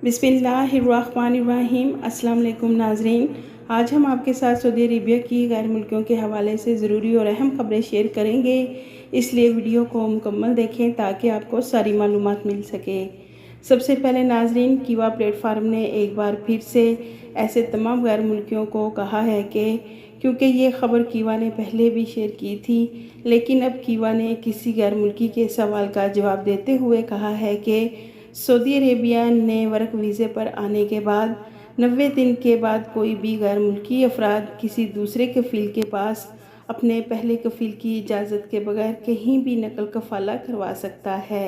बिस्मिल्लाहिर्रहमानिर्रहीम। अस्सलाम वालेकुम नाजरीन, आज हम आपके साथ सऊदी अरेबिया की गैर मुल्कियों के हवाले से ज़रूरी और अहम खबरें शेयर करेंगे, इसलिए वीडियो को मुकम्मल देखें ताकि आपको सारी मालूमात मिल सके। सबसे पहले नाजरीन, कीवा प्लेटफार्म ने एक बार फिर से ऐसे तमाम गैर मुल्कियों को कहा है कि क्योंकि ये ख़बर कीवा ने पहले भी शेयर की थी, लेकिन अब कीवा ने किसी गैर मुल्की के सवाल का जवाब देते हुए कहा है कि सऊदी अरेबिया ने वर्क वीज़े पर आने के बाद 90 दिन के बाद कोई भी गैर मुल्की अफराद किसी दूसरे कफ़ील के पास अपने पहले कफ़ील की इजाज़त के बगैर कहीं भी नकल कफ़ाला करवा सकता है।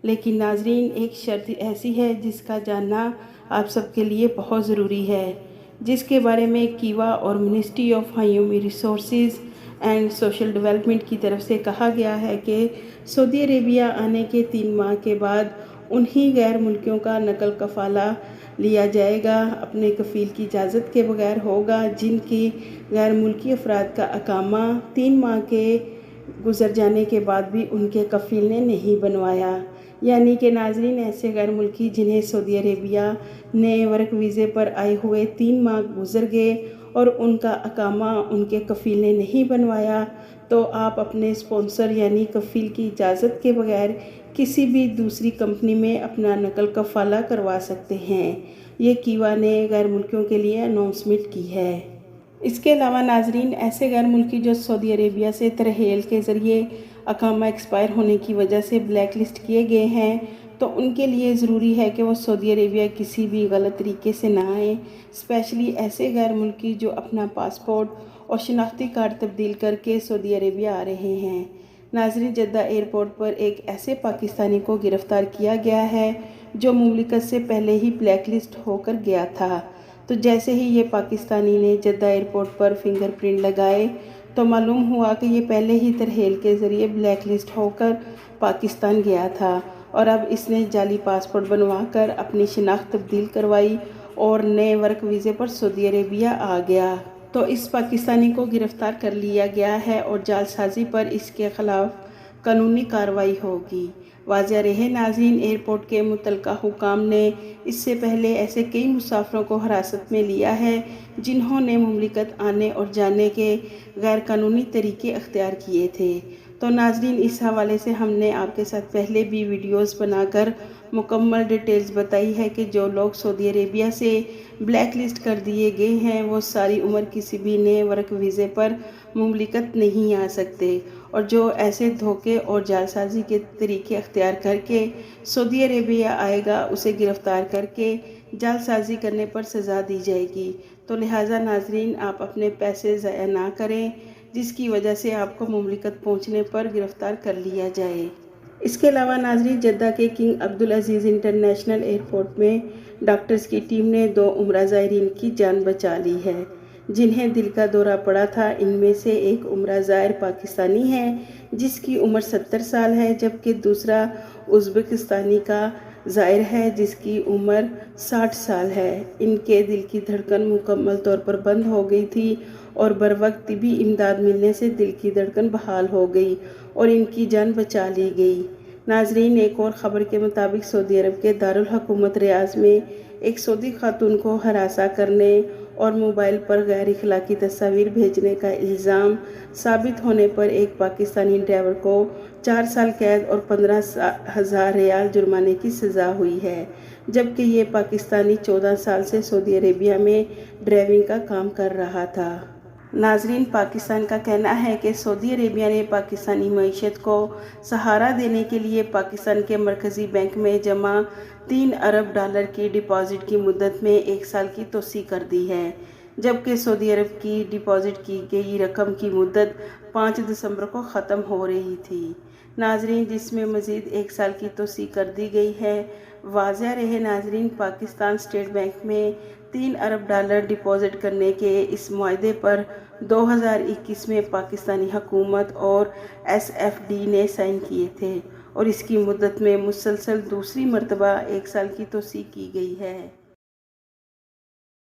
लेकिन नाजरीन, एक शर्त ऐसी है जिसका जानना आप सबके लिए बहुत ज़रूरी है, जिसके बारे में कीवा और ministry of human resources and social development की तरफ से कहा गया है कि सऊदी अरेबिया आने के 3 माह के बाद उन्हीं गैर मुल्कियों का नकल कफ़ाला लिया जाएगा, अपने कफ़ील की इजाज़त के बगैर होगा, जिनकी गैर मुल्की अफराद का अकामा 3 माह के गुज़र जाने के बाद भी उनके कफ़ील ने नहीं बनवाया। यानी कि नाजरीन, ऐसे गैर मुल्की जिन्हें सऊदी अरेबिया ने वर्क वीज़े पर आए हुए 3 माह गुज़र गए और उनका अकामा उनके कफ़ील ने नहीं बनवाया, तो आप अपने स्पॉन्सर यानी कफ़ील की इजाज़त के बगैर किसी भी दूसरी कंपनी में अपना नकल कफ़ाला करवा सकते हैं। ये कीवा ने गैर मुल्कियों के लिए अनाउंसमेंट की है। इसके अलावा नाजरीन, ऐसे गैर मुल्की जो सऊदी अरेबिया से तरहेल के ज़रिए अकामा एक्सपायर होने की वजह से ब्लैक लिस्ट किए गए हैं, तो उनके लिए ज़रूरी है कि वो सऊदी अरेबिया किसी भी गलत तरीके से ना आए। स्पेशली ऐसे गैर मुल्की जो अपना पासपोर्ट और शनाख्ती कार्ड तब्दील करके सऊदी अरेबिया आ रहे हैं। नाजरीन, जद्दा एयरपोर्ट पर एक ऐसे पाकिस्तानी को गिरफ़्तार किया गया है जो मुमलिकत से पहले ही ब्लैक लिस्ट होकर गया था। तो जैसे ही ये पाकिस्तानी ने जद्दा एयरपोर्ट पर फिंगरप्रिंट लगाए तो मालूम हुआ कि ये पहले ही तरहेल के ज़रिए ब्लैक लिस्ट होकर पाकिस्तान गया था और अब इसने जाली पासपोर्ट बनवाकर अपनी शनाख्त तब्दील करवाई और नए वर्क वीज़े पर सऊदी अरेबिया आ गया। तो इस पाकिस्तानी को गिरफ़्तार कर लिया गया है और जालसाजी पर इसके ख़िलाफ़ कानूनी कार्रवाई होगी। वाज़ेह रहे नाज़रीन, एयरपोर्ट के मुतल्लिका हुकाम ने इससे पहले ऐसे कई मुसाफिरों को हिरासत में लिया है जिन्होंने मुमलिकत आने और जाने के गैर कानूनी तरीके अख्तियार किए थे। तो नाजरीन, इस हवाले से हमने आपके साथ पहले भी वीडियोस बनाकर मुकम्मल डिटेल्स बताई है कि जो लोग सऊदी अरेबिया से ब्लैक लिस्ट कर दिए गए हैं वो सारी उम्र किसी भी नए वर्क वीज़े पर मुमलिकत नहीं आ सकते, और जो ऐसे धोखे और जालसाजी के तरीके अख्तियार करके सऊदी अरेबिया आएगा उसे गिरफ़्तार करके जालसाजी करने पर सज़ा दी जाएगी। तो लिहाजा नाजरीन, आप अपने पैसे ज़ाया ना करें जिसकी वजह से आपको मुमलिकत पहुंचने पर गिरफ़्तार कर लिया जाए। इसके अलावा नाजरीन, जद्दा के किंग अब्दुल अजीज़ इंटरनेशनल एयरपोर्ट में डॉक्टर्स की टीम ने 2 उम्रा ज़ायरीन की जान बचा ली है जिन्हें दिल का दौरा पड़ा था। इनमें से एक उम्रा ज़ायर पाकिस्तानी है जिसकी उम्र 70 साल है, जबकि दूसरा उज़्बेकिस्तानी का ज़ायर है जिसकी उम्र 60 साल है। इनके दिल की धड़कन मुकम्मल तौर पर बंद हो गई थी और बर वक्त तिबी इमदाद मिलने से दिल की धड़कन बहाल हो गई और इनकी जान बचा ली गई। नाजरीन, एक और ख़बर के मुताबिक सऊदी अरब के दारुल हुकूमत रियाज़ में एक सऊदी खातून को हरासा करने और मोबाइल पर गैर इखलाकी तस्वीर भेजने का इल्ज़ाम साबित होने पर एक पाकिस्तानी ड्राइवर को 4 साल कैद और 15,000 रियाल जुर्माने की सज़ा हुई है, जबकि ये पाकिस्तानी 14 साल से सऊदी अरेबिया में ड्राइविंग का काम कर रहा था। नाजरीन, पाकिस्तान का कहना है कि सऊदी अरेबिया ने पाकिस्तानी मईशत को सहारा देने के लिए पाकिस्तान के मरकज़ी बैंक में जमा 3 अरब डॉलर की डिपॉज़िट की मुद्दत में 1 साल की तोसी कर दी है, जबकि सऊदी अरब की डिपॉज़िट की गई रकम की मुद्दत 5 दिसंबर को ख़त्म हो रही थी। नाजरीन, जिसमें मज़ीद 1 साल की तोसी कर दी गई है। वाज़ेह रहे नाजरीन, पाकिस्तान स्टेट बैंक में 3 अरब डॉलर डिपॉज़िट करने के इस मुआहदे पर 2021 में पाकिस्तानी हुकूमत और SFD ने साइन किए थे और इसकी मुद्दत में मुसलसल दूसरी मरतबा 1 साल की तोसी की गई है।